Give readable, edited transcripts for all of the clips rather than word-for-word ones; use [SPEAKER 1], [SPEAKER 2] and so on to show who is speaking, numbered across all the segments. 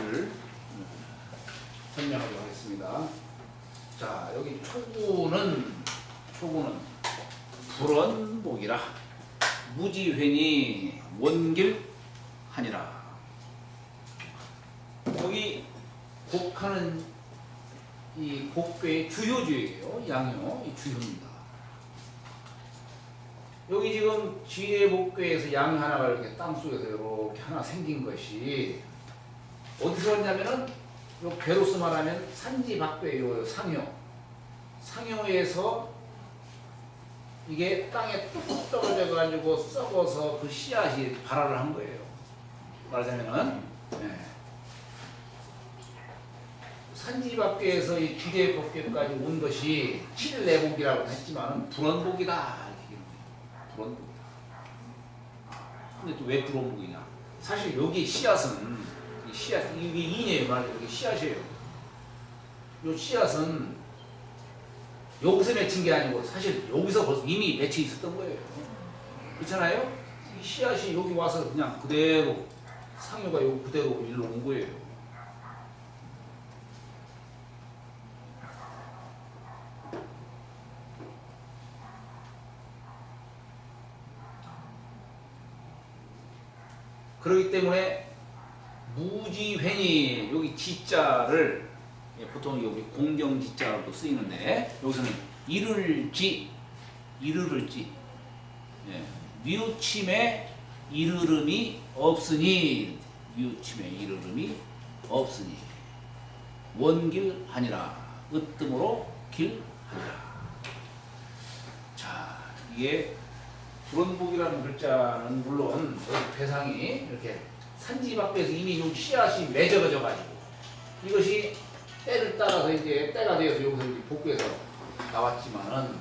[SPEAKER 1] 복을 설명하도록 하겠습니다. 자, 여기 초구는 불언복이라 무지회니 원길하니라. 여기 곡하는 이 곡괴의 주효주예요. 양효, 이 주효입니다. 여기 지금 지혜복괴에서 양 하나가 이렇게 땅속에서 이렇게 하나 생긴 것이 어디서 왔냐면은 요 괴로서 말하면 산지박괴 요 상효에서 이게 땅에 뚝뚝 떨어져 가지고 썩어서 그 씨앗이 발화를 한 거예요. 말하자면은 산지박괴에서 이 지혜복괴까지 온 것이 7내복이라고 했지만 불언복이다. 불언복이다. 근데 또 왜 불언복이냐? 사실 여기 씨앗은 이게 인이에요. 말이에요. 여기 씨앗이에요. 요 씨앗은 여기서 맺힌 게 아니고 사실 여기서 벌써 이미 맺혀 있었던 거예요. 그렇잖아요? 이 씨앗이 여기 와서 그냥 그대로 상효가 여기 그대로 일로 온 거예요. 그렇기 때문에 무지회니 여기 지자를 보통 여기 공경지자로도 쓰이는데 여기서는 이르를지 뉘우침에 이르름이 없으니 원길하니라 으뜸으로 길하니라. 자, 이게 불언복이라는 글자는 물론 여기 배상이 이렇게 산지박괴에서 이미 요 씨앗이 맺어져 가지고 이것이 때를 따라서 이제 때가 되어서 여기서 이제 복귀해서 나왔지만은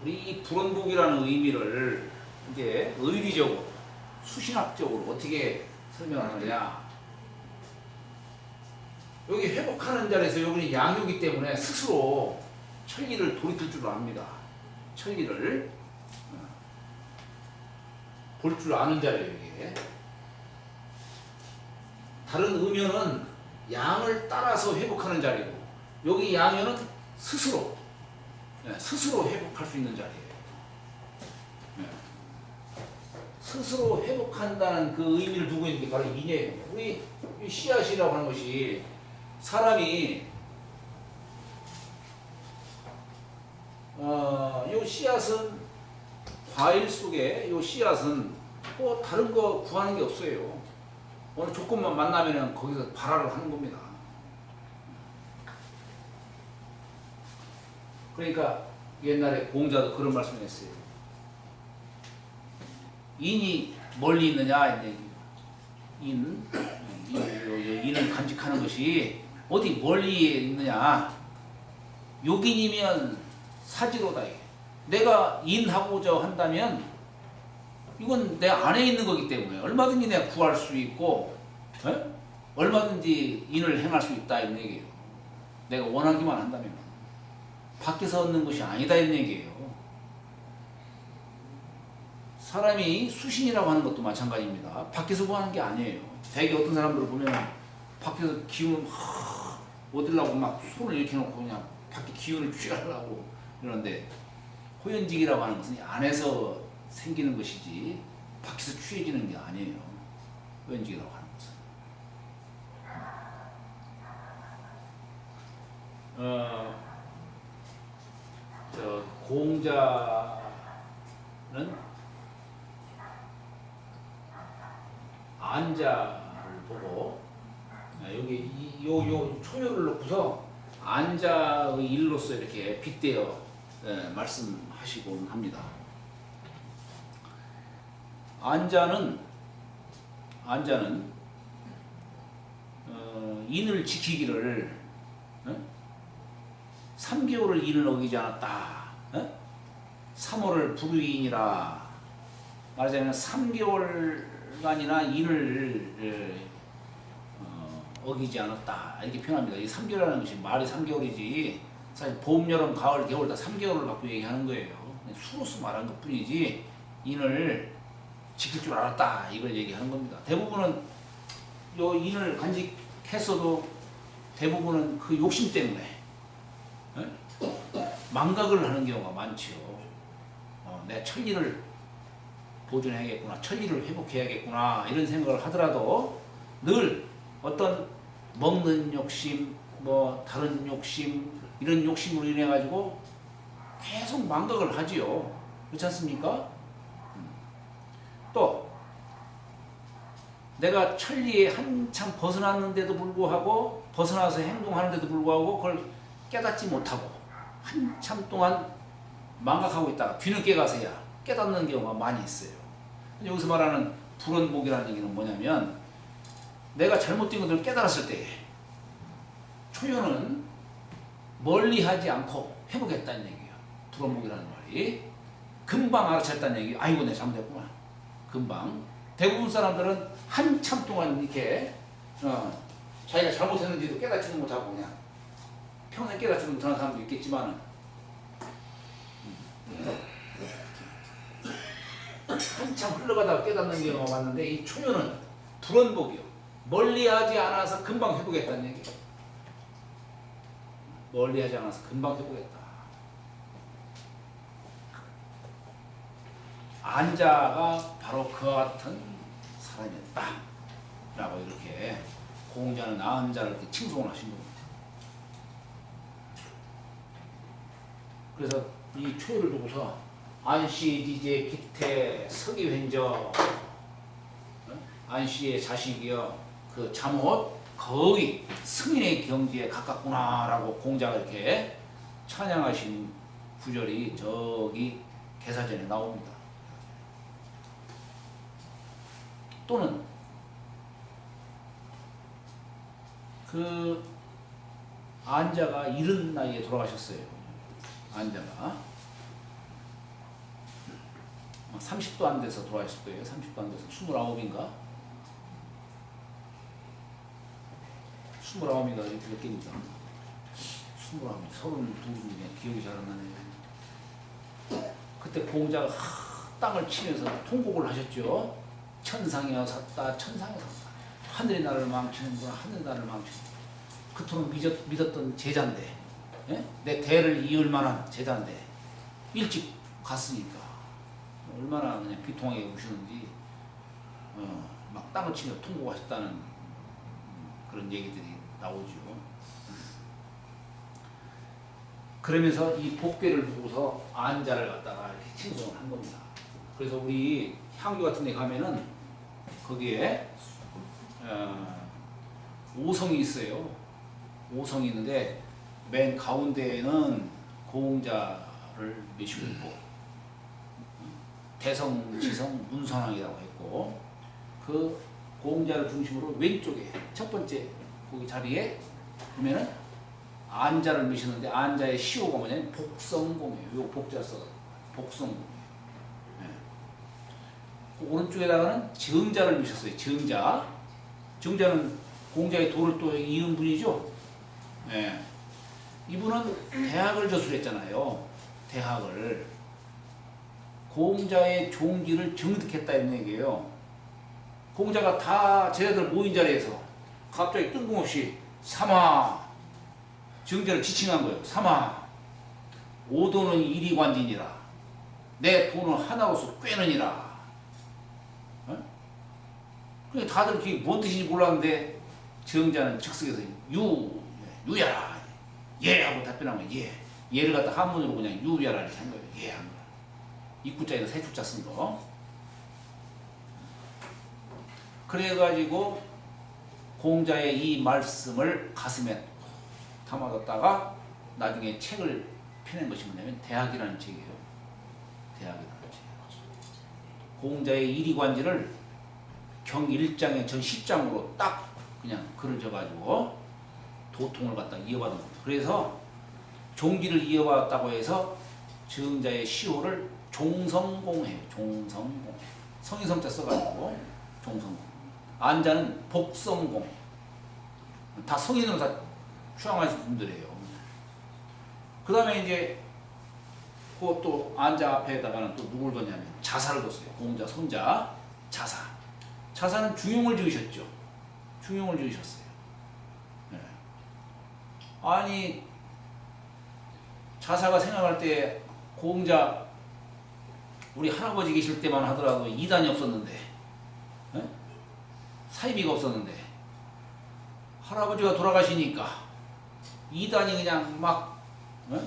[SPEAKER 1] 우리 이 불언복이라는 의미를 이제 의리적으로 수신학적으로 어떻게 설명하느냐. 여기 회복하는 자리에서 여기는 양효기 때문에 스스로 천리를 돌이킬 줄 압니다. 천리를 볼 줄 아는 자리예요. 이게 다른 음효는 양을 따라서 회복하는 자리고 여기 양효는 스스로 회복할 수 있는 자리예요. 스스로 회복한다는 그 의미를 두고 있는 게 바로 인예예요. 우리 씨앗이라고 하는 것이 사람이 이 씨앗은 과일 속에 이 씨앗은 뭐 다른 거 구하는 게 없어요. 어느 조건만 만나면은 거기서 발화를 하는 겁니다. 그러니까 옛날에 공자도 그런 말씀을 했어요. 인이 멀리 있느냐? 인을 간직하는 것이 어디 멀리 있느냐? 욕인이면 사지로다. 내가 인하고자 한다면 이건 내 안에 있는 거기 때문에 얼마든지 내가 구할 수 있고 얼마든지 인을 행할 수 있다 이런 얘기예요. 내가 원하기만 한다면 밖에서 얻는 것이 아니다 이런 얘기예요. 사람이 수신이라고 하는 것도 마찬가지입니다. 밖에서 구하는 게 아니에요. 되게 어떤 사람들을 보면 밖에서 기운 얻으려고 막 손을 이렇게 놓고 그냥 밖에 기운을 취하려고 이러는데 호연직이라고 하는 것은 안에서 생기는 것이지 밖에서 취해지는 게 아니에요. 호연직이라고 하는 것은 공자는 안자를 보고 여기 요 초요를 놓고서 안자의 일로서 이렇게 빗대어 말씀하시곤 합니다. 안자는 인을 지키기를 3개월을 인을 어기지 않았다. 3월을 불의인이라. 말하자면 3개월간이나 인을 어기지 않았다. 이렇게 표현합니다. 이 3개월이라는 것이 말이 3개월이지 사실 봄, 여름, 가을, 겨울 다 3개월을 갖고 얘기하는 거예요. 수로서 말한 것 뿐이지 인을 지킬 줄 알았다 이걸 얘기하는 겁니다. 대부분은 요 인을 간직했어도 대부분은 그 욕심 때문에 망각을 하는 경우가 많지요. 내 천리를 보존해야겠구나, 천리를 회복해야겠구나 이런 생각을 하더라도 늘 어떤 먹는 욕심, 뭐 다른 욕심 이런 욕심으로 인해 가지고 계속 망각을 하지요. 그렇지 않습니까? 또 내가 천리에 한참 벗어났는데도 불구하고 벗어나서 행동하는데도 불구하고 그걸 깨닫지 못하고 한참 동안 망각하고 있다가 뒤늦게 가서야 깨닫는 경우가 많이 있어요. 여기서 말하는 불원복이라는 얘기는 뭐냐면 내가 잘못된 것들을 깨달았을 때 초연은 멀리하지 않고 회복했다는 얘기예요. 불원복이라는 말이 금방 알아챘다는 얘기. 아이고 내가 잘못했구나. 금방. 대부분 사람들은 한참 동안 이렇게 자기가 잘못했는지도 깨닫지도 못하고 그냥 평생 깨닫지도 못하는 사람도 있겠지만 한참 흘러가다가 깨닫는 경우가 많은데 이 초연은 불원복이요. 멀리하지 않아서 금방 회복했다는 얘기예요. 멀리하지 않아서 금방 회복했다. 안자가 바로 그와 같은 사람이었다 라고 이렇게 공자는 안자를 이렇게 칭송을 하신 겁니다. 그래서 이 초유를 두고서 안씨지제 기태 서기횡저 안씨의 자식이여 그 잠옷 거의 승인의 경지에 가깝구나 라고 공자가 이렇게 찬양하신 구절이 저기 개사전에 나옵니다. 또는 그 안자가 이른 나이에 돌아가셨어요. 안자가 30도 안 돼서 돌아가셨을 거예요. 30도 안 돼서 29인가 29인가 이렇게 될 겁니다. 29, 32인가 기억이 잘 안 나네요. 그때 공자가 땅을 치면서 통곡을 하셨죠. 천상이여 샀다, 천상이여 샀다. 하늘이 나를 망치는구나, 하늘이 나를 망치는구나. 그토록 믿었던 제자인데, 예? 내 대를 이을 만한 제자인데 일찍 갔으니까 얼마나 그냥 비통하게 우시는지 막 땅을 치며 통곡하셨다는 그런 얘기들이 나오죠. 그러면서 이 복궤를 두고서 안자를 갖다가 이렇게 칭송을 한 겁니다. 그래서 우리 향교 같은 데 가면은 거기에 오성이 있어요. 오성이 있는데 맨 가운데에는 공자를 메시고 있고 대성, 지성, 문선왕이라고 했고 그 공자를 중심으로 왼쪽에 첫 번째 거기 자리에 보면은 안자를 메시는데 안자의 시호가 뭐냐면 복성공이에요. 요 복자 써 복성공. 그 오른쪽에다가는 정자를 미셨어요. 정자. 정자는 공자의 도를 또 이은 분이죠. 네. 이분은 대학을 저술했잖아요. 대학을. 공자의 종기를 정득했다는 얘기예요. 공자가 다 제자들 모인 자리에서 갑자기 뜬금없이 삼아 정자를 지칭한 거예요. 삼아 오도는 이리관진이라 내 돈은 하나로서 꿰느니라. 다들 그게 뭔 뜻인지 몰랐는데 정자는 즉석에서 유야라 예 하고 답변하면 예를 갖다 한문으로 그냥 유야라 이렇게 한 거예요. 예 한 거야. 입구자에서 세 줄자 쓴 거. 그래가지고 공자의 이 말씀을 가슴에 담아뒀다가 나중에 책을 펴낸 것이 뭐냐면 대학이라는 책이에요. 대학이라는 책. 공자의 이리관지를 경 1장에 전 10장으로 딱 그냥 글을 져가지고 도통을 갖다 이어받은 겁니다. 그래서 종기를 이어받았다고 해서 정자의 시호를 종성공해요. 종성공. 성인성자 써가지고 종성공. 안자는 복성공. 다 성인으로 다 추앙하신 분들이에요. 그 다음에 이제 그것도 안자 앞에다가는 또 누굴 뒀냐면 자사를 뒀어요. 공자 손자 자사. 자사는 중용을 지으셨죠. 중용을 지으셨어요. 네. 아니 자사가 생각할 때 공자 우리 할아버지 계실 때만 하더라도 이단이 없었는데 네? 사이비가 없었는데 할아버지가 돌아가시니까 이단이 그냥 막 네?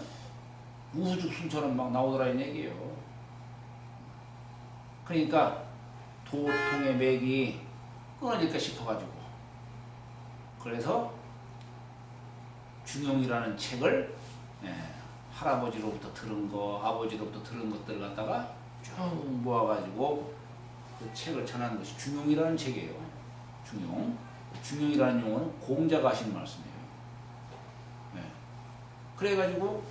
[SPEAKER 1] 우후죽순처럼 막 나오더라 이 얘기예요. 그러니까 도통의 맥이 끊어질까 싶어가지고 그래서 중용이라는 책을 할아버지로부터 들은 거 아버지로부터 들은 것들을 갖다가 쭉 모아가지고 그 책을 전하는 것이 중용이라는 책이에요. 중용이라는 용어는 공자가 하신 말씀이에요. 그래가지고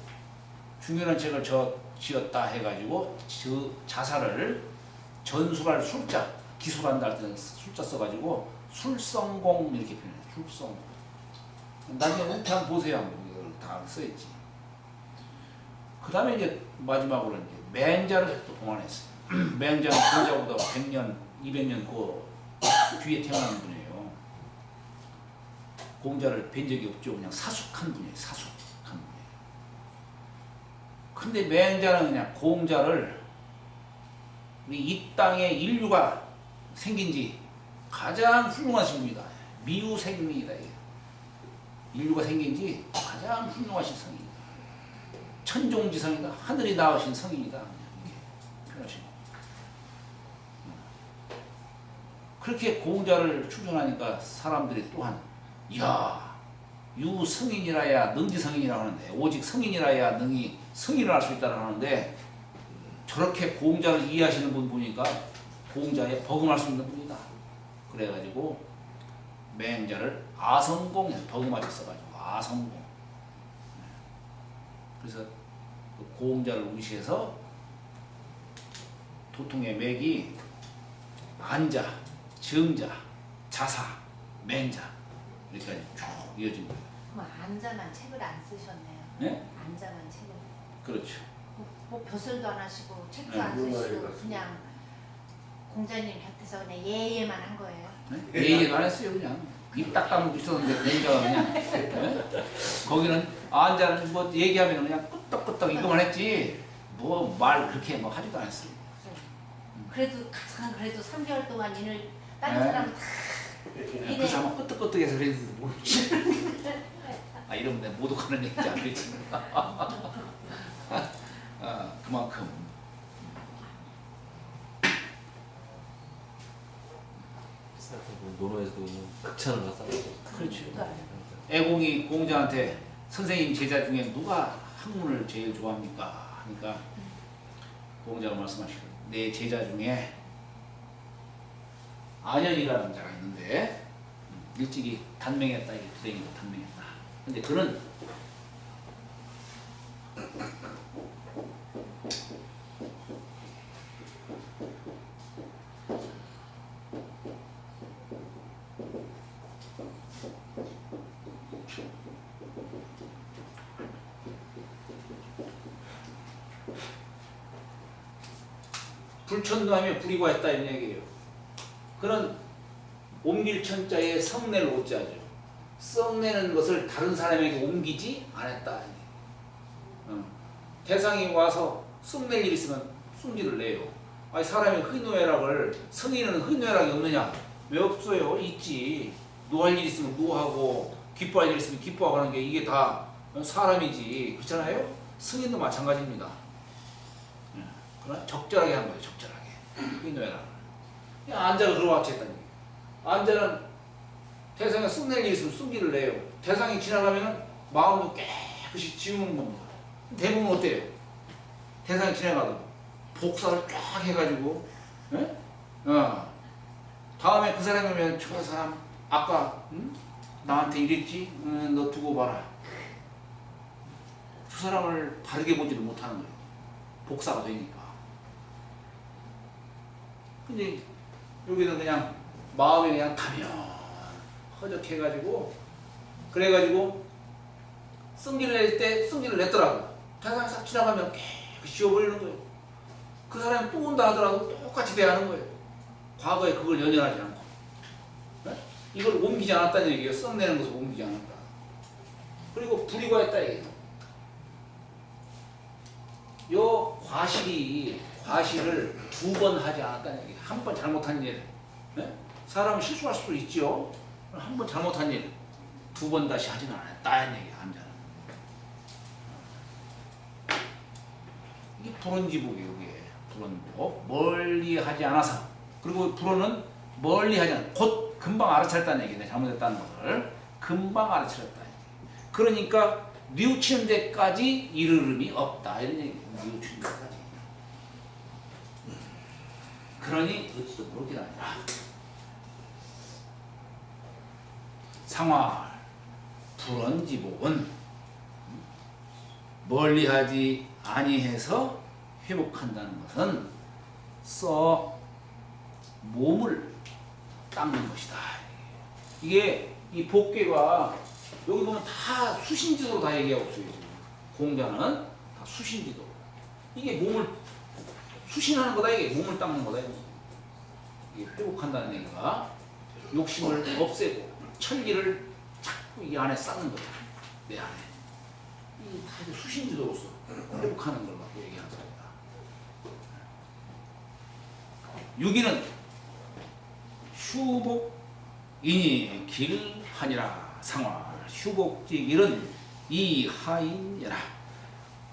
[SPEAKER 1] 중요한 책을 지었다 해가지고 자사를 전술할 술자 기술한다 할 때는 술자 써가지고 술성공 이렇게 표현해요. 술성공. 나중에 은퇴 한번 보세요. 이걸 다 써있지. 그 다음에 이제 마지막으로 이제 맹자를 또 동원했어요. 맹자는 공자보다 100년, 200년 그 뒤에 태어난 분이에요. 공자를 뵌 적이 없죠. 그냥 사숙한 분이에요. 사숙한 분이에요. 근데 맹자는 그냥 공자를 우리 이 땅에 인류가 생긴 지 가장 훌륭하신 분이다. 미우생명이다. 인류가 생긴 지 가장 훌륭하신 성이다. 천종지성이다. 하늘이 낳으신 성이다. 이렇게 표현하시고. 그렇게 공자를 추존하니까 사람들이 또한 이야 유성인이라야 능지성인이라고 하는데 오직 성인이라야 능히 성인을 할 수 있다고 하는데 저렇게 공자를 이해하시는 분 보니까 공자에 버금할 수 있는 분이다. 그래가지고 맹자를 아성공해서 버금하게 써가지고 아성공. 그래서 그 공자를 무시해서 도통의 맥이 안자, 정자, 자사, 맹자 여기까지 쭉 이어진 거예요.
[SPEAKER 2] 그럼 안자만 책을 안 쓰셨네요.
[SPEAKER 1] 네?
[SPEAKER 2] 안자만 책을.
[SPEAKER 1] 그렇죠.
[SPEAKER 2] 뭐 벼슬도 안 하시고 책도
[SPEAKER 1] 네,
[SPEAKER 2] 안 쓰시고 그냥 공자님 곁에서 그냥 예예만 한 거예요.
[SPEAKER 1] 네? 얘기도 안 했어요. 그냥 입 딱 다물고 있었는데 맹자가 그냥 네? 거기는 안자는 뭐 얘기하면 그냥 끄떡끄떡 이거만 했지 뭐 말 그렇게 뭐 하지도 않았어요.
[SPEAKER 2] 그래도 가장 그래도 3개월 동안 일을 다른
[SPEAKER 1] 네.
[SPEAKER 2] 사람은 다
[SPEAKER 1] 그 사람 끄떡끄떡해서 그래도 모르지. 아 이러면 내가 모독하는 얘기지 안 되지. 그만큼
[SPEAKER 3] 논어에서도 극찬을 받았어요.
[SPEAKER 1] 그렇죠. 애공이 공자한테 선생님 제자 중에 누가 학문을 제일 좋아합니까? 하니까 공자가 말씀하시고 내 제자 중에 안현이라는 자가 있는데 일찍이 단명했다. 이게 불행히도 단명했다. 근데 그는 불천도하며 불이과했다 이런 얘기예요. 그런 옮길 천자에 성내를 오자죠. 썩내는 것을 다른 사람에게 옮기지 않았다. 대상이 와서 썩낼 일 있으면 숨기를 내요. 아니 사람이 흔쾌락을 성인은 흔쾌락이 없느냐? 왜 없어요? 있지. 노할 일 있으면 노하고 기뻐할 일 있으면 기뻐하고 하는 게 이게 다 사람이지. 그렇잖아요? 성인도 마찬가지입니다. 그러나 적절하게 한 거예요. 적절하게. 흔쾌락을. 안자가 그러고 했다니. 안자는 대상에 썩낼 일이 있으면 숨기를 내요. 대상이 지나가면 마음도 깨끗이 지우는 겁니다. 대부분 어때요? 대상이 지나가도 복사를 쫙 해가지고 다음에 그 사람이 오면 저 사람 아까 나한테 이랬지? 너 두고 봐라. 그 사람을 바르게 보지를 못하는 거예요. 복사가 되니까. 근데 여기는 그냥 마음이 그냥 타면 허적해가지고 그래가지고 승기를 낼 때 승기를 냈더라고. 대상이 싹 지나가면 깨끗이 지워버리는 거예요. 그 사람이 또 온다 하더라도 똑같이 대하는 거예요. 과거에 그걸 연연하지 않고. 네? 이걸 옮기지 않았다는 얘기예요. 썩내는 것을 옮기지 않았다. 그리고 불이과했다 얘기예요. 요 과실을 2번 하지 않았다는 얘기예요. 한 번 잘못한 일. 네? 사람은 실수할 수도 있죠. 한 번 잘못한 일 2번 다시 하지는 않았다는 얘기예요. 한자는. 이게 불언지복이에요. 이게 불언복. 멀리 하지 않아서. 그리고 불언은 멀리 하지 않아. 곧 금방 알아차렸다는 얘기네. 잘못했다는 것을 금방 알아차렸다. 그러니까 뉘우치는 데까지 이르름이 없다. 이런 얘기예요. 뉘우치는 데까지. 그러니 어찌도 모르긴 아니라 상활 불언지복은 멀리하지 아니해서 회복한다는 것은 써 몸을 닦는 것이다. 이게 이 복괴가 여기 보면 다 수신지도로 다 얘기하고 있어요. 지금 공자는 다 수신지도. 이게 몸을 수신하는 거다. 이게 몸을 닦는 거다. 이게 회복한다는 얘기가 욕심을 없애고 천리를 자꾸 이 안에 쌓는 거다. 내 안에. 이 다 수신지도로서 회복하는 걸 갖고 얘기하는 겁니다. 유기는 휴복이니 길하니라. 상활 휴복지길은 이하인여라.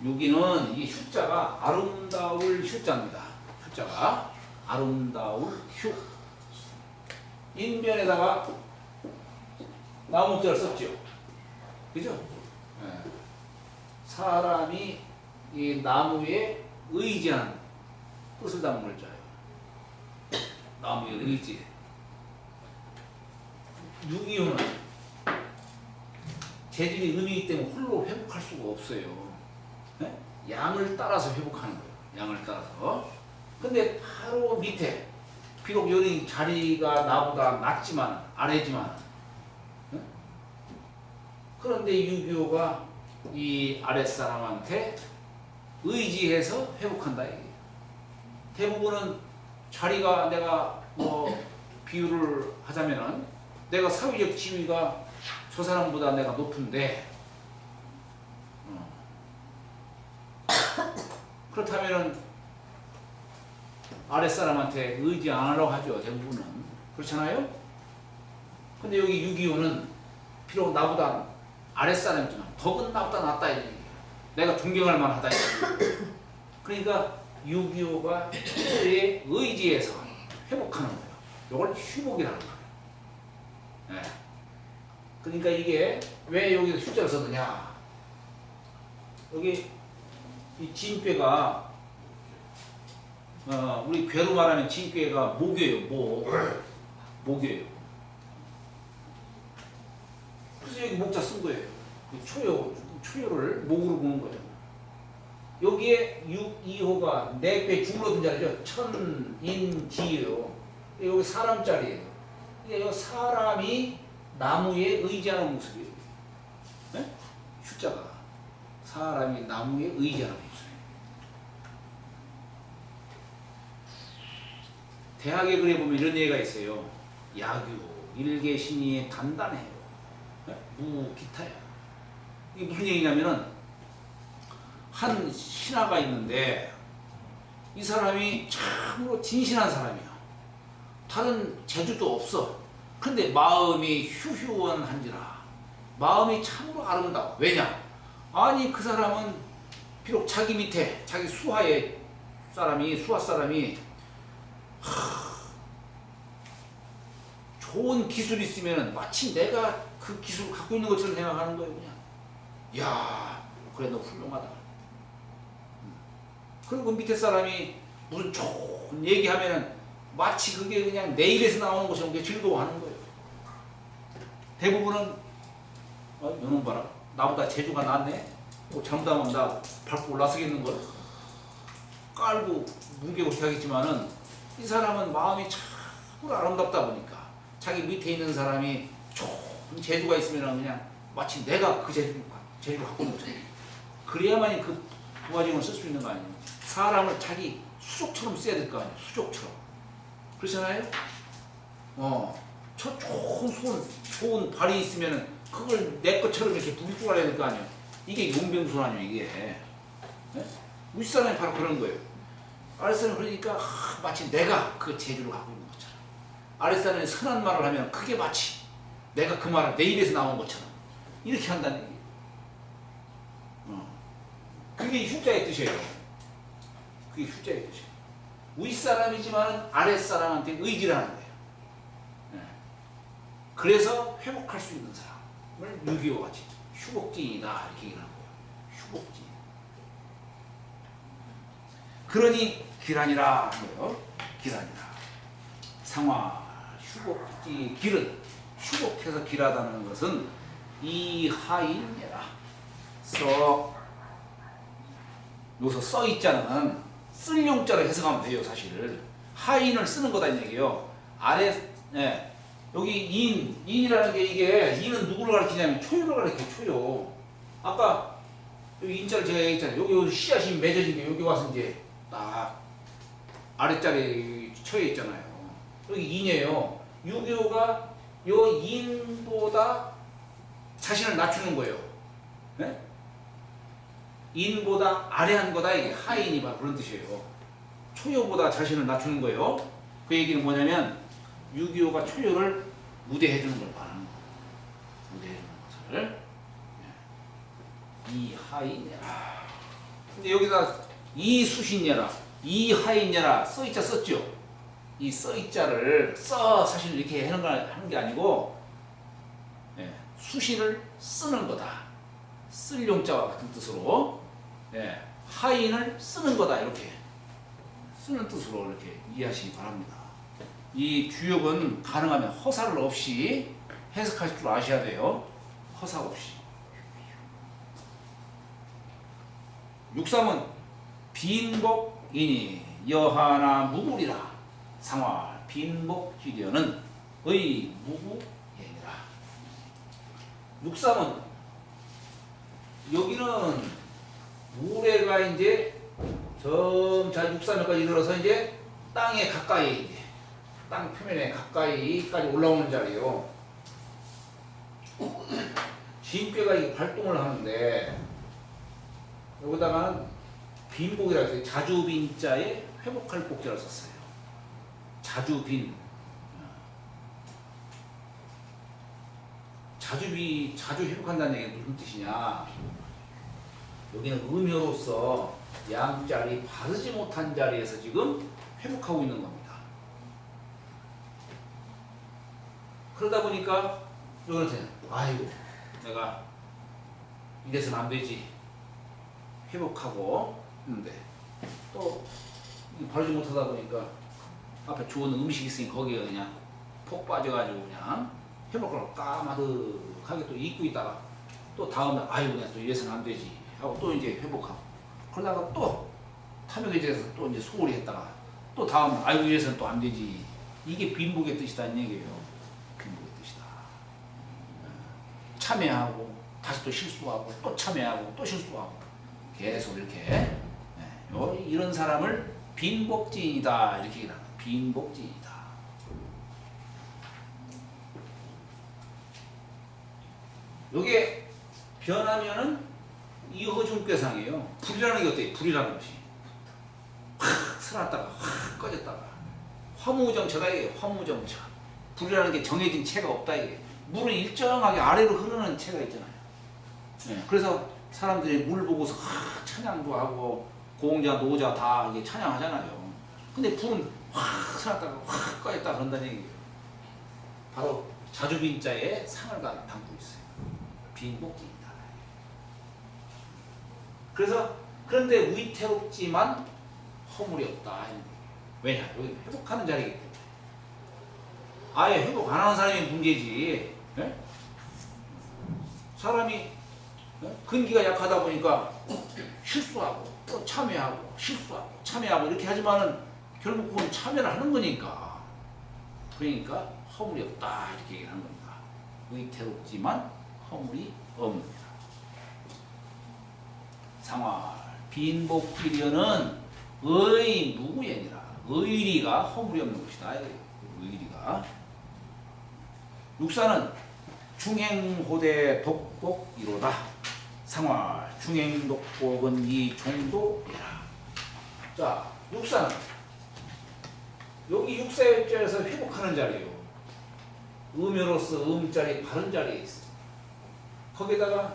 [SPEAKER 1] 유기는 이 휴자가 아름다울 휴자입니다. 휴자가 아름다울 휴. 인변에다가 나무자를 썼죠. 그죠? 네. 사람이 이 나무에 의지한 뜻을 담은 글자예요. 나무에 의지. 유기요는 재질이 음이기 때문에 홀로 회복할 수가 없어요. 네? 양을 따라서 회복하는 거예요. 양을 따라서. 근데 바로 밑에 비록 여기 자리가 나보다 낮지만 아래지만 네? 그런데 유교가 이 아랫사람한테 의지해서 회복한다 얘기예요. 대부분은 자리가 내가 뭐 비유를 하자면은 내가 사회적 지위가 저 사람보다 내가 높은데 그렇다면은 아랫사람한테 의지 안 하려고 하죠. 대부분은. 그렇잖아요? 근데 여기 6.25는 비록 나보다 아랫사람이지만 덕은 나보다 낫다 이 얘기예요. 내가 존경할 만하다 이 얘기예요. 그러니까 6.25가 그의 의지에서 회복하는 거예요. 이걸 휴복이라는 거예요. 네. 그러니까 이게 왜 여기서 휴자를 썼느냐. 여기 이 진꾀가 우리 괴로 말하면 진꾀가 목이에요. 목이에요. 그래서 여기 목자 쓴 거예요. 초요를 목으로 보는 거예요. 여기에 6, 2호가 내배 중으로 든 자리죠. 천인지예요. 여기 사람짜리예요. 그러니까 사람이 나무에 의지하는 모습이에요. 네? 휴자가 사람이 나무에 의지하는 모습이에요. 대학에 그래 보면 이런 얘기가 있어요. 야규 일개신이 단단해요. 네? 무기타야. 이게 무슨 얘기냐면은 한 신하가 있는데 이 사람이 참으로 진실한 사람이야. 다른 재주도 없어. 근데 마음이 휴휴원한지라. 마음이 참으로 아름다워. 왜냐? 아니 그 사람은 비록 자기 밑에 자기 수하 사람이 좋은 기술이 있으면 마치 내가 그 기술을 갖고 있는 것처럼 생각하는 거예요. 그냥 야 그래 너 훌륭하다. 그리고 밑에 사람이 무슨 좋은 얘기하면은 마치 그게 그냥 내 입에서 나오는 것처럼 즐거워하는 거예요. 대부분은 너는 봐라 나보다 재주가 낫네. 잘못하면 나 밟고 올라서겠는걸. 깔고 뭉개고 하겠지만은 이 사람은 마음이 참으로 아름답다 보니까 자기 밑에 있는 사람이 좋은 재주가 있으면 그냥 마치 내가 그 재주를 갖고 있는 거잖아요. 그래야만이 그 부가적으로 쓸 수 있는 거 아니에요. 사람을 자기 수족처럼 써야 될 거 아니에요. 수족처럼. 그렇잖아요? 저 좋은 발이 있으면은 그걸 내 것처럼 이렇게 부리주가 해야 될 거 아니에요. 이게 용병술 아니에요, 이게. 네? 윗사람이 바로 그런 거예요. 아랫사람이 그러니까 마치 내가 그 재주를 갖고 있는 것처럼. 아랫사람이 선한 말을 하면 그게 마치 내가 그 말을 내 입에서 나온 것처럼 이렇게 한다는 얘기예요. 그게 휴자의 뜻이에요. 그게 휴자의 뜻이에요. 윗사람이지만 아랫사람한테 의지를 하는 거예요. 네. 그래서 회복할 수 있는 사람을 6.25 같이 휴복진이다 이렇게 얘기를 하는 거예요. 휴복진. 그러니 기란이라 하는 거예요. 기란이라. 상화 휴복지 길은 휴복해서 길하다는 것은 이 하인이라 여기서 써 있자는 쓸 용자로 해석하면 돼요. 사실 하인을 쓰는 거다 이 얘기예요. 아래 여기 인이라는 게 이게 인은 누구를 가리키냐면 초유를 가리켜요. 초유. 아까 여기 인자를 제가 얘기했잖아요. 여기 씨앗이 맺어진 게 여기 와서 이제 딱 아랫자리에 처해 있잖아요. 여기 인이에요. 6.25가 요 인보다 자신을 낮추는 거예요. 네? 인보다 아래한 거다 이게 하인이 바 그런 뜻이에요. 초요보다 자신을 낮추는 거예요. 그 얘기는 뭐냐면 6.25가 초요를 무대해 주는 걸 말하는 거예요. 무대해 주는 것을. 이 하인이라. 근데 여기다 이 수신녀라, 이 하인녀라 써있자 썼죠. 이 써있자를 사실 이렇게 하는 게 아니고 수신을 쓰는 거다. 쓸 용자와 같은 뜻으로 하인을 쓰는 거다 이렇게 쓰는 뜻으로 이렇게 이해하시기 바랍니다. 이 주역은 가능하면 허사를 없이 해석하실 줄 아셔야 돼요. 허사 없이. 6.3은 빈복이니 여하나 무불이라 상화 빈복지려는 의 무구예니라. 6.3은 여기는 우레가 이제 점차 6.3까지 이르러서 이제 땅에 가까이 이제 땅 표면에 가까이까지 올라오는 자리요. 진뼈가 이게 발동을 하는데 여기다가는 빈복이라고 해서 자주빈자에 회복할 복자를 썼어요. 자주빈. 자주 회복한다는 얘기는 무슨 뜻이냐? 여기는 음효로서 양자리 바르지 못한 자리에서 지금 회복하고 있는 겁니다. 그러다 보니까 여기는 아이고 내가 이래서는 안 되지. 회복하고 있는데 또 바르지 못하다 보니까 앞에 좋은 음식이 있으니 거기에 그냥 폭 빠져가지고 그냥 회복을 까마득하게 또 잊고 있다가 또 다음에 아이고 내가 또 이래서는 안 되지 하고 또 이제 회복하고 그러다가 또 탐욕에 대해서 또 이제 소홀히 했다가 또 다음에 아이고 이래서는 또 안 되지. 이게 빈복의 뜻이다는 얘기예요. 빈복의 뜻이다. 참여하고 다시 또 실수하고 또 참여하고 또 실수하고 계속 이렇게 이런 사람을 빈복지이다 이렇게 얘기합니다. 빈복지이다. 요게 변하면은 이허중괴상이에요. 불이라는 게 어때요? 불이라는 것이 확 살았다가 확 꺼졌다가 화무정처다 이게 화무정처. 불이라는 게 정해진 체가 없다 이게. 물은 일정하게 아래로 흐르는 체가 있잖아요. 그래서 사람들이 물 보고서 찬양도 하고 공자, 노자 다 이게 찬양하잖아요. 근데 불은 확 살았다가 확 꺼졌다 그런다는 얘기예요. 바로 자주빈자에 상을 담고 있어요. 빈복지이다. 그래서 그런데 위태롭지만 허물이 없다. 왜냐? 여기 회복하는 자리이기 때문에. 아예 회복 안 하는 사람이 문제지. 네? 사람이 근기가 약하다 보니까 실수하고 또 참여하고 실수하고 참여하고 이렇게 하지만은 결국 그건 참여를 하는 거니까. 그러니까 허물이 없다 이렇게 얘기를 하는 겁니다. 위태롭지만 허물이 없느니라. 상활 빈복지려는 의무예니라. 의리가 허물이 없는 것이다. 의리가 육사는 중행호대 독복이로다. 상화 중행독복은 이 종도이라. 자, 육사는 여기 육사일자에서 회복하는 자리예요. 음으로서 음자리 바른 자리에 있어. 거기다가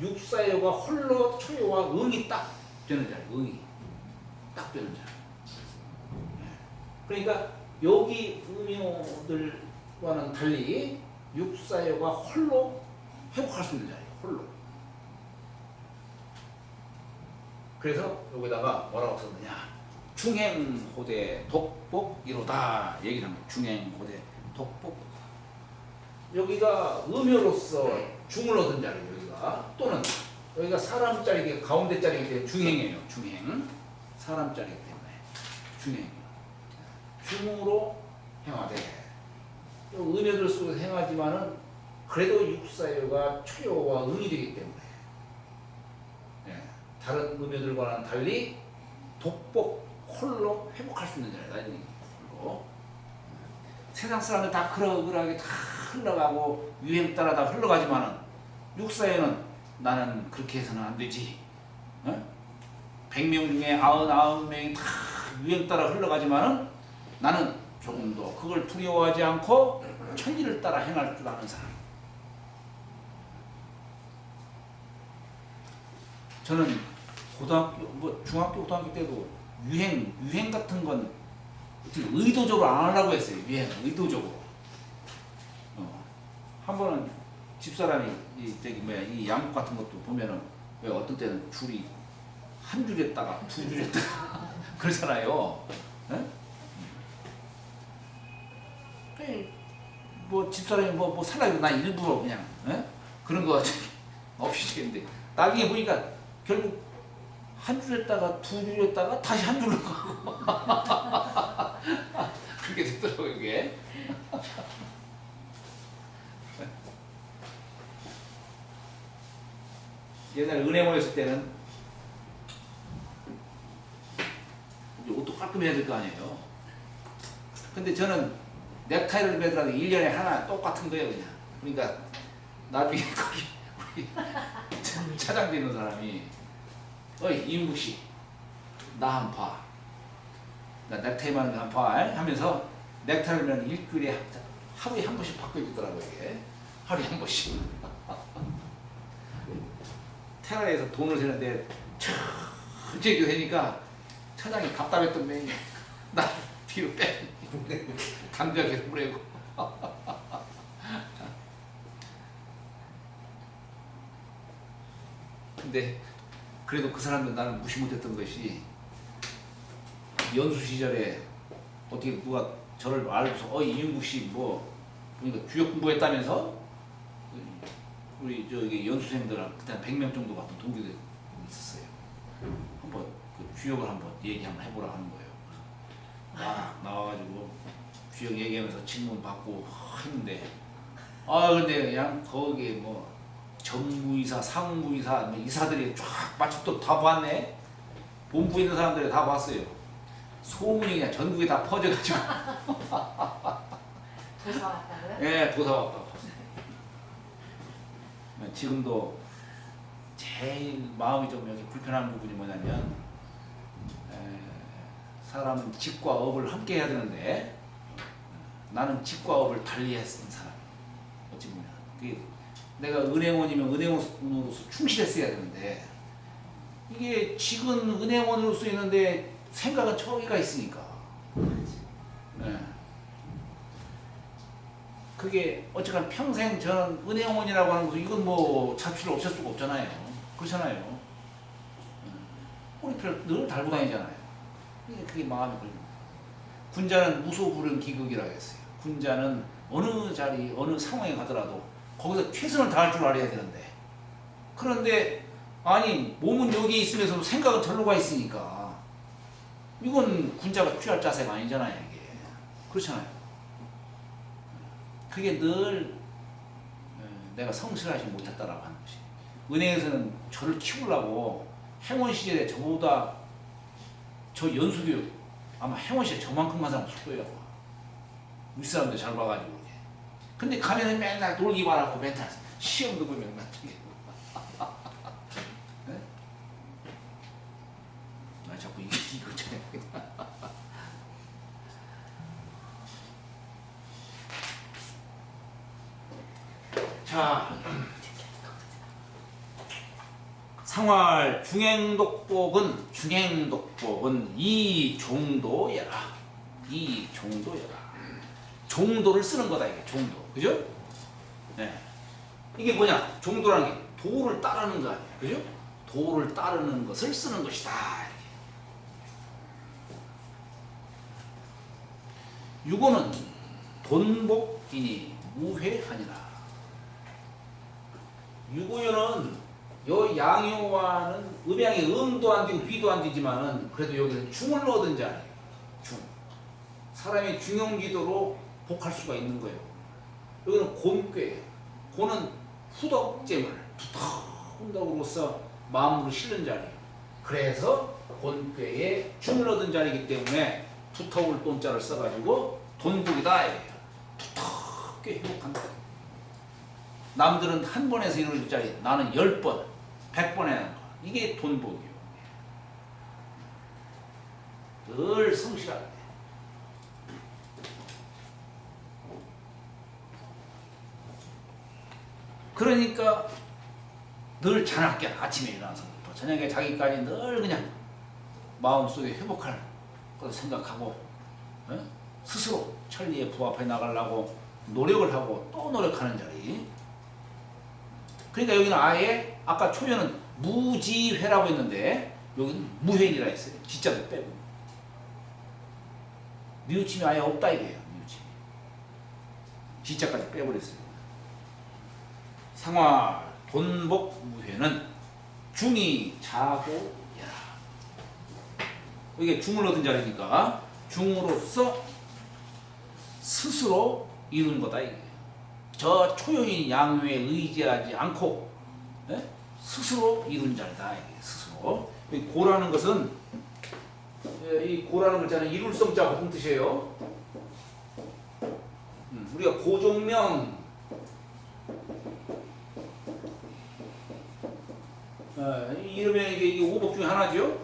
[SPEAKER 1] 육사여가 홀로 초여와 응이 딱 되는 자리. 응이 딱 되는 자리. 그러니까 여기 음요들과는 달리 육사여가 홀로 회복할 수 있는 자리예요. 홀로. 그래서 여기다가 뭐라고 썼느냐? 중행호대 독복이로다 얘기를 합니다. 중행호대 독복. 여기가 음요로서 중을 얻은 자리예요. 여기가 또는 여기가 사람 자리게 가운데 자리이기 때문에 중행이에요. 중행. 사람 자리이기 때문에 중행이에요. 중으로 행하되 음요들 속에서 행하지만은 그래도 육사여가 초여와 응이 되기 때문에 다른 음요들과는 달리 독복 홀로 회복할 수 있는 자리다. 홀로. 세상 사람들 다 그러그러하게 다 흘러가고 유행 따라 다 흘러가지만은 육사여는 나는 그렇게 해서는 안 되지. 100명 중에 99명이 다 유행 따라 흘러가지만은 나는 조금 더 그걸 두려워하지 않고 천리를 따라 행할 줄 아는 사람. 저는 고등학교, 중학교, 고등학교 때도 유행 같은 건 어떻게 의도적으로 안 하려고 했어요. 유행 의도적으로. 한 번은 집사람이 이 양복 같은 것도 보면은 왜 어떤 때는 줄이 한 줄에다가 두 줄에다가 그러잖아요. 뭐 집사람이 뭐 살라고 난 일부러 그냥 그런 거 없이 시켰는데 나중에 보니까 결국 한 줄에다가 두 줄에다가 다시 한 줄로 가고 그렇게 됐더라고요. 이게. 옛날에 은행원 했을 때는 이제 옷도 깔끔히 해야 될 거 아니에요. 근데 저는 넥타이를 매더라도 1년에 하나 똑같은 거예요. 그냥. 그러니까 나중에 거기 우리 차장 되는 사람이 어이 이윤국씨 나 한 봐. 나 넥타이만 한 봐 하면서 넥타이를 매는 일주일에 하루에 한 번씩 바꿔주더라고요. 이게. 하루에 한 번씩. 테라에서 돈을 세는데 천천히 되니까 차장이 답답했던 메인 나 뒤로 빼 강조하게 보내고 근데 그래도 그 사람들 나는 무시 못했던 것이 연수 시절에 어떻게 누가 저를 알고서 이윤국씨 뭐 그러니까 주역 공부했다면서 우리 저기 연수생들 그때 한 100명 정도 같은 동기들 있었어요. 한번 그 주역을 한번 얘기 한번 해보라 하는 거예요. 그래서 막 나와가지고 주역 얘기하면서 질문 받고 했는데 근데 그냥 거기에 뭐 정무이사, 상무이사, 뭐 이사들이 쫙 마침 또 다 봤네. 본부에 있는 사람들이 다 봤어요. 소문이 그냥 전국에 다 퍼져가지고.
[SPEAKER 2] 도사 왔다고요?
[SPEAKER 1] 예, 도사 왔다고. 지금도 제일 마음이 좀 이렇게 불편한 부분이 뭐냐면 사람은 직과 업을 함께 해야 되는데 나는 직과 업을 달리 했던 사람. 어찌 보면 그게 내가 은행원이면 은행원으로서 충실했어야 되는데 이게 직은 은행원으로서 있는데 생각은 저기가 있으니까 그게 어쨌든 평생 저는 은행원이라고 하는 거 이건 뭐 자취를 없앨 수가 없잖아요. 그렇잖아요. 꼬리표를 늘 달고 다니잖아요. 그게 마음이 걸립니다. 군자는 무소불능 기극이라고 했어요. 군자는 어느 자리 어느 상황에 가더라도 거기서 최선을 다할 줄 알아야 되는데 그런데 아니 몸은 여기 있으면서도 생각은 절로 가 있으니까 이건 군자가 취할 자세가 아니잖아요. 이게 그렇잖아요. 그게 늘 내가 성실하지 못했다라고 하는 것이. 은행에서는 저를 키우려고 행원 시절에 저보다 저 연수교육 아마 행원 시절에 저만큼만 사람 줄 거예요. 윗사람들 잘 봐가지고 근데 가면은 맨날 놀기만 하고 맨날 시험도 보면 맨날 저기. 네? 아 자꾸 이거 저 자, 상활 중행독복은 이 정도여라. 이 정도여라. 정도를 쓰는 거다 이게 정도. 그죠? 네. 이게 뭐냐? 정도라는 게 도를 따르는 거 아니야. 그죠? 도를 따르는 것을 쓰는 것이다. 유고는 돈복이니 무회하니라. 유고유는 요 양요와는 음양이 음도 안 되고 귀도 안 되지만은 그래도 여기는 중을 넣어둔 자리예요. 중. 사람이 중용기도로 복할 수가 있는 거예요. 여기는 곤꾀예요. 곤은 후덕잼을 두덕훈덕으로서 마음으로 실는 자리예요. 그래서 곤꾀에 중을 얻은 자리이기 때문에 두터울 돈자를 써가지고 돈복이다 이래요. 두텁게 회복한다. 남들은 한 번에서 이루어질 자리 나는 10번, 100번 하는 거. 이게 돈복이요. 늘 성실하게. 그러니까 늘 자나깨 아침에 일어나서부터 저녁에 자기까지 늘 그냥 마음속에 회복할 것을 생각하고 스스로 천리에 부합해 나가려고 노력을 하고 또 노력하는 자리. 그러니까 여기는 아예 아까 초연은 무지회라고 했는데 여기는 무회이라 했어요. 지자도 빼고. 뉘우침이 아예 없다 이거예요. 뉘우침이. 지자까지 빼버렸어요. 상화 돈복 무회는 중이 자고야. 이게 중을 얻은 자리니까 중으로서 스스로 이룬 거다 이게. 저 초연인 양요에 의지하지 않고 스스로 이룬 자리다 이게 스스로. 이 고라는 것은 이 고라는 글자는 이룰성자 같은 뜻이에요. 우리가 고종명 이러면 이게 오복 중에 하나죠.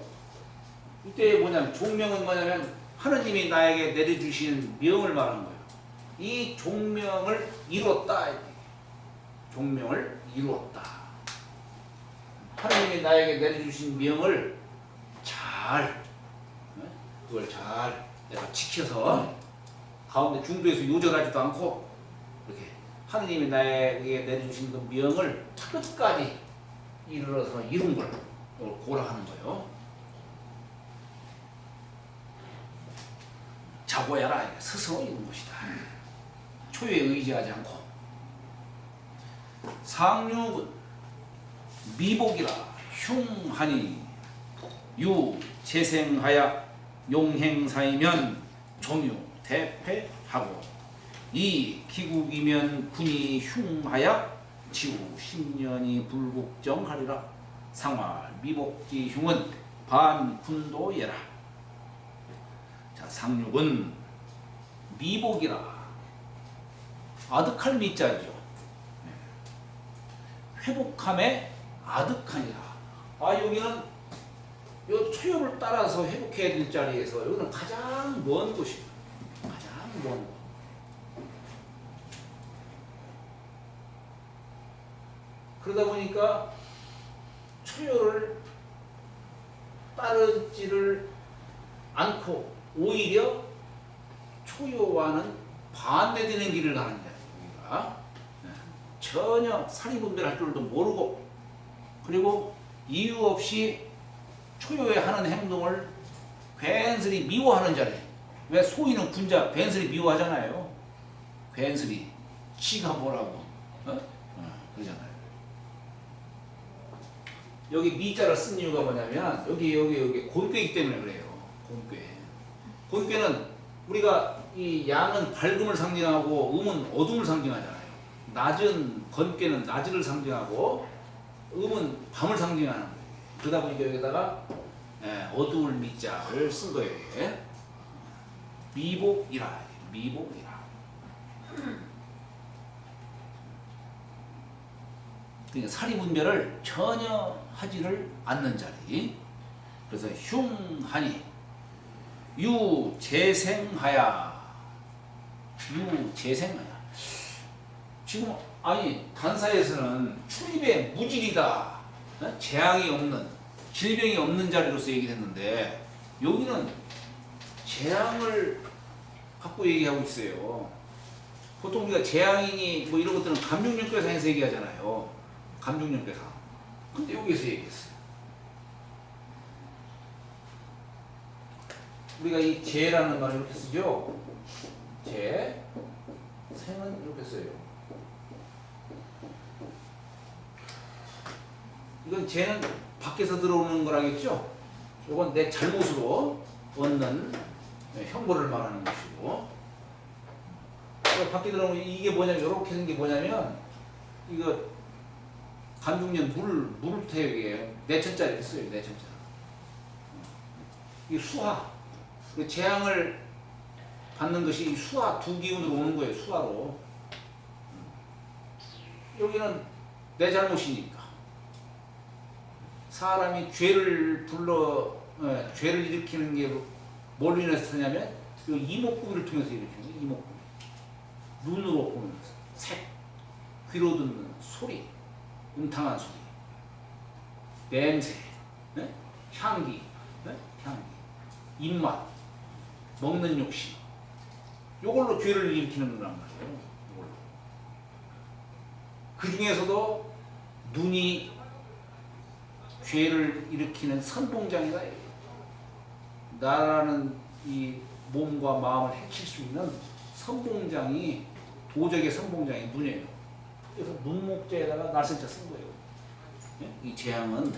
[SPEAKER 1] 이때 뭐냐면 종명은 뭐냐면 하느님이 나에게 내려주신 명을 말하는 거예요. 이 종명을 이루었다. 종명을 이루었다. 하느님이 나에게 내려주신 명을 그걸 잘 내가 지켜서 가운데 중도에서 요절하지도 않고 이렇게 하느님이 나에게 내려주신 그 명을 끝까지 이르러서 이룬 걸 고라하는 거예요. 자고야라 스스로 이룬 것이다. 초유에 의지하지 않고. 상륙은 미복이라 흉하니 유 재생하야 용행사이면 종유 대패하고 이 기국이면 군이 흉하야 지우 10년이 불국정하리라. 상활 미복지 흉은 반군도예라. 자, 상륙은 미복이라 아득할 미자죠. 회복함에 아득하니라. 여기는 요 초엽을 따라서 회복해야 될 자리에서 여기는 가장 먼 곳입니다. 가장 먼 곳. 그러다 보니까 초열을 따르지를 않고 오히려 초요와는 반대되는 길을 가는 자입니다. 전혀 사리분별할 줄도 모르고 그리고 이유 없이 초요에 하는 행동을 괜스레 미워하는 자리. 왜 소인은 군자 괜스레 미워하잖아요. 괜스레 지가 뭐라고 그러잖아요. 여기 미자를 쓴 이유가 뭐냐면 여기 곤꾀이기 때문에 그래요. 곤꾀는 우리가 이 양은 밝음을 상징하고 음은 어둠을 상징하잖아요. 낮은 건꾀는 낮을 상징하고 음은 밤을 상징하는 거예요. 그러다 보니까 여기다가 어두울 미자를 쓴 거예요. 미복이라. 그러니까 사리분별을 전혀 하지를 않는 자리. 그래서 흉하니 유재생하야. 유재생하야. 지금 아니 단사에서는 출입에 무질이다, 재앙이 없는, 질병이 없는 자리로서 얘기했는데 여기는 재앙을 갖고 얘기하고 있어요. 보통 우리가 재앙이니 뭐 이런 것들은 감중역교상에서 얘기하잖아요. 감중역교상. 근데 여기서 얘기했어요. 우리가 이 재라는 말을 이렇게 쓰죠. 재, 생은 이렇게 써요. 이건 재는 밖에서 들어오는 거라겠죠. 이건 내 잘못으로 얻는 형벌을 말하는 것이고, 밖에 들어오는 이게 뭐냐면 이렇게 생긴 게 뭐냐면 이거 간중년 물을 태우게 내천짜리 했어요. 내천짜. 이 수화. 그 재앙을 받는 것이 이 수화 두 기운으로 오는 거예요. 수화로. 여기는 내 잘못이니까. 사람이 죄를 죄를 일으키는 게 뭘로 인해서 하냐면 이목구비를 통해서 일으키는 거예요. 이목구비. 눈으로 보는 색, 귀로 듣는 소리, 음탕한 소리, 냄새, 네? 향기, 네? 향기, 입맛, 먹는 욕심. 요걸로 죄를 일으키는 거란 말이에요. 요걸로. 그 중에서도 눈이 죄를 일으키는 선봉장이다. 나라는 이 몸과 마음을 해칠 수 있는 선봉장이, 도적의 선봉장이 눈이에요. 그래서 눈목재에다가 날선자 쓴 거예요. 이 재앙은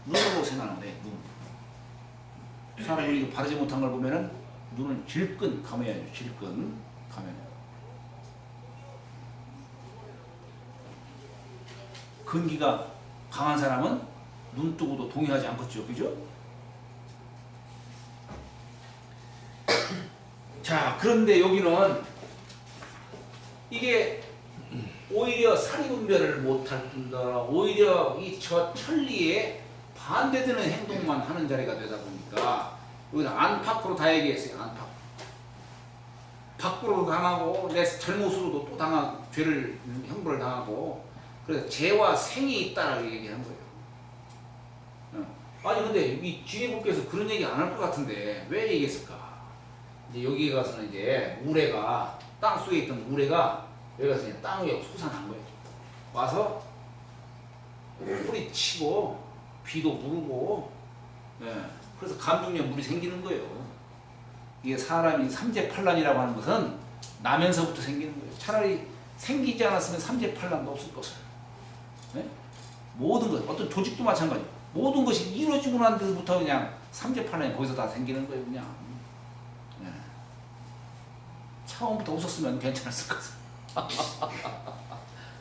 [SPEAKER 1] 눈으로 생각하는데, 눈. 사람이 이거 바르지 못한 걸 보면은 눈을 질끈 감아야 해요. 질끈 감아야 해요. 근기가 강한 사람은 눈 뜨고도 동의하지 않겠죠. 그죠? 자, 그런데 여기는 이게 오히려 사리분별을 못할 뿐더러 오히려 이 저 천리에 반대되는 행동만 하는 자리가 되다 보니까 여기는 안팎으로 다 얘기했어요. 안팎. 밖으로도 당하고 내 잘못으로도 또 죄를 형벌을 당하고, 그래서 죄와 생이 있다라고 얘기한 거예요. 아니 근데 이 지혜국께서 그런 얘기 안 할 것 같은데 왜 얘기했을까? 이제 여기 가서는 이제 우레가, 땅 속에 있던 우레가 여기 가서 이제 땅 위에 솟아난 거예요. 와서 뿌리치고 비도 부르고, 그래서 감중력 물이 생기는 거예요. 이게 사람이 삼재팔란이라고 하는 것은 나면서부터 생기는 거예요. 차라리 생기지 않았으면 삼재팔란도 없을 것을. 모든 것, 어떤 조직도 마찬가지예요. 모든 것이 이루어지고 난 데부터 그냥 삼재팔란이 거기서 다 생기는 거예요. 그냥. 처음부터 웃었으면 괜찮았을 것 같아요.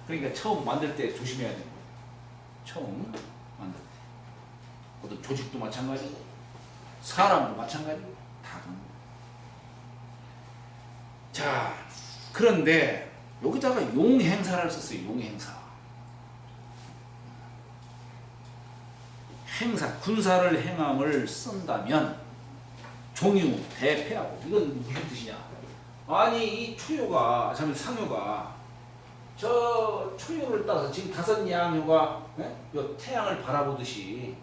[SPEAKER 1] 그러니까 처음 만들 때 조심해야 돼요. 처음 만들 때. 어떤 조직도 마찬가지고 사람도 마찬가지고 다 그런 거예요. 자, 그런데 여기다가 용행사를 썼어요. 용행사. 행사, 군사를 행함을 쓴다면 종유, 대패하고. 이건 무슨 뜻이냐? 아니 이 초효가, 참 상효가 저 초효를 따라서 지금 다섯 양효가 요 태양을 바라보듯이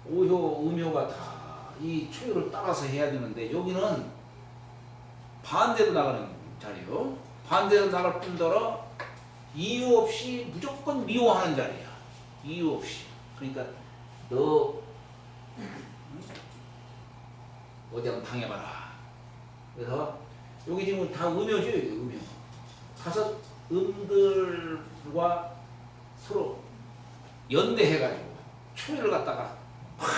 [SPEAKER 1] 오효, 음효가 다 이 초효를 따라서 해야 되는데 여기는 반대로 나가는 자리요. 반대로 나갈 뿐더러 이유 없이 무조건 미워하는 자리야. 이유 없이. 그러니까 너 어디 한번 당해봐라. 그래서 여기 지금 다 음효죠. 음효. 다섯 음들과 서로 연대해가지고 초유를 갖다가 확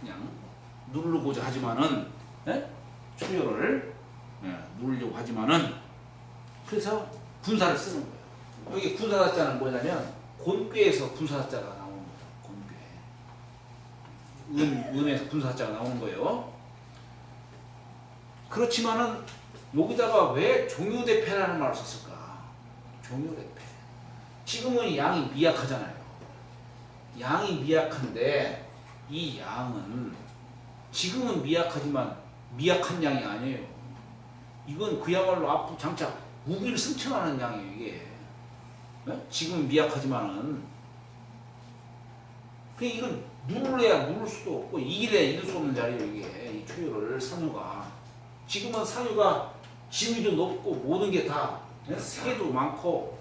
[SPEAKER 1] 그냥 누르고자 하지만은, 초유를 누르려고 하지만은, 그래서 군사를 쓰는 거예요. 여기 군사자는 뭐냐면 곤괴에서 군사자가 나오는 거예요. 곤괴. 음에서 군사자가 나오는 거예요. 그렇지만은 여기다가 왜 종유대패라는 말을 썼을까? 종유대패. 지금은 양이 미약하잖아요. 양이 미약한데 이 양은 지금은 미약하지만 미약한 양이 아니에요. 이건 그야말로 앞으로 장차 무기를 승천하는 양이에요. 이게 지금은 미약하지만은 그냥 이건 누를래야 누를 수도 없고 이기래야 이길 수 없는 자리예요. 이게 이 초유를 상유가 지금은 상유가 지위도 높고 모든 게 다 세도 많고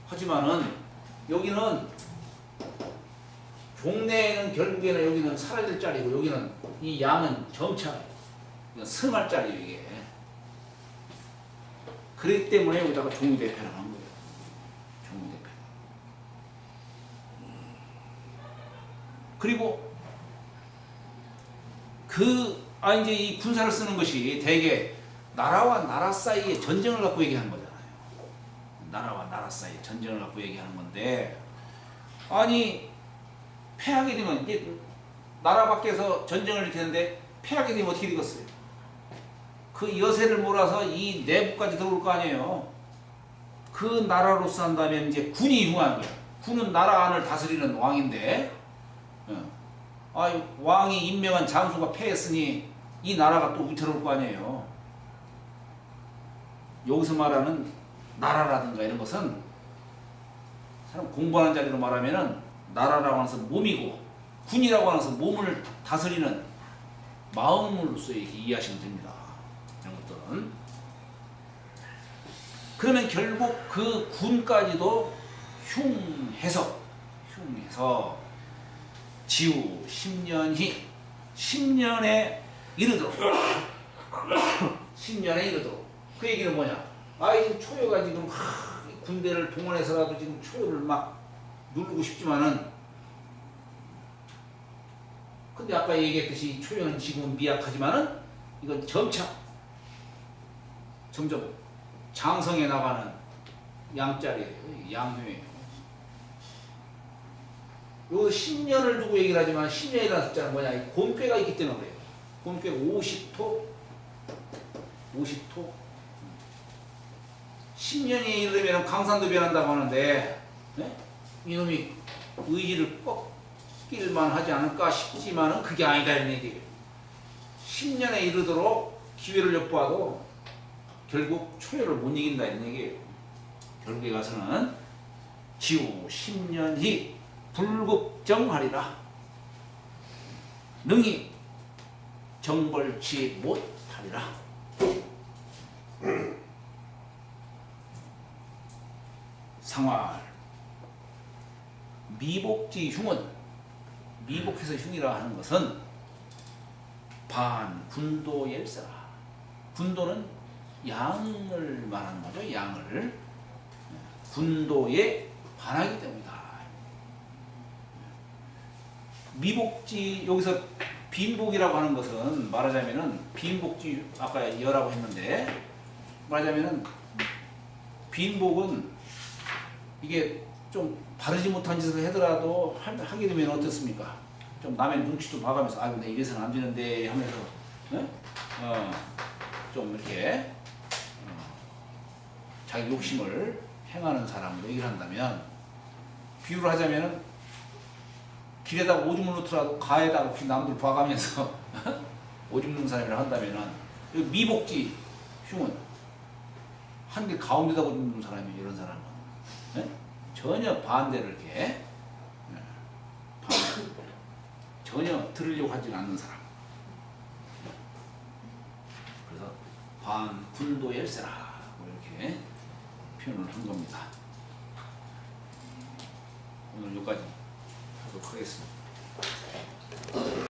[SPEAKER 1] 하지만은 여기는 종래에는 결국에는 여기는 사라질 자리고 여기는 이 양은 점차 승할 자리예요. 이게 그렇기 때문에 여기다가 종유대패를 한 거예요. 종유대패. 그리고 이제 이 군사를 쓰는 것이 대개 나라와 나라 사이의 전쟁을 갖고 얘기하는 거잖아요. 나라와 나라 사이의 전쟁을 갖고 얘기하는 건데, 아니 패하게 되면 이제 나라 밖에서 전쟁을 일으키는데 패하게 되면 어떻게 되겠어요? 그 여세를 몰아서 이 내부까지 들어올 거 아니에요. 그 나라로서 한다면 이제 군이 흉한 거예요. 군은 나라 안을 다스리는 왕인데, 왕이 임명한 장수가 패했으니 이 나라가 또 위태로울 거 아니에요. 여기서 말하는 나라라든가 이런 것은 사람 공부하는 자리로 말하면은 나라라고 하면서 몸이고 군이라고 하면서 몸을 다스리는 마음으로서 이렇게 이해하시면 됩니다. 이런 것들은. 그러면 결국 그 군까지도 흉해서 지후 10년이 10년에 이르도록 10년에 이르도록 그 얘기는 뭐냐? 지금 초유가 지금 군대를 동원해서라도 지금 초유를 막 누르고 싶지만은, 근데 아까 얘기했듯이 초유는 지금은 미약하지만은 이건 점점 장성해 나가는 양자리예요. 양효예요. 여기서 10년을 두고 얘기를 하지만 10년이라는 숫자는 뭐냐? 이 곰패가 있기 때문에 그래요. 곰패가 50토 10년이 이르면 강산도 변한다고 하는데, 이놈이 의지를 꺾일만 하지 않을까 싶지만은 그게 아니다 이런 얘기예요. 10년에 이르도록 기회를 엿보아도 결국 초유를 못 이긴다 이런 얘기예요. 결국에 가서는 지후 10년이 불급정하리라. 능히 정벌치 못하리라. 상활 미복지 흉은, 미복해서 흉이라 하는 것은 반 군도 열세라. 군도는 양을 말하는 거죠. 양을 군도에 반하기 때문이다. 미복지, 여기서 빈복이라고 하는 것은 말하자면은 빈복지 아까 여라고 했는데, 말하자면은 빈복은 이게 좀 바르지 못한 짓을 하더라도 하게 되면 어떻습니까? 좀 남의 눈치도 봐가면서 아이고 내 이래서는 안 되는데 하면서 좀 이렇게 자기 욕심을 행하는 사람으로 얘기를 한다면, 비유를 하자면은 길에다가 오줌을 놓더라도 가에다가 혹시 남들 봐가면서 오줌 누는 사람이라 한다면은 미복지 흉은 한길 가운데다 오줌 누는 사람이, 이런 사람은 전혀 반대를 이렇게 전혀 들으려고 하지 않는 사람. 그래서 반 군도 열세라 이렇게 표현을 한 겁니다. 오늘 여기까지 하도록 하겠습니다.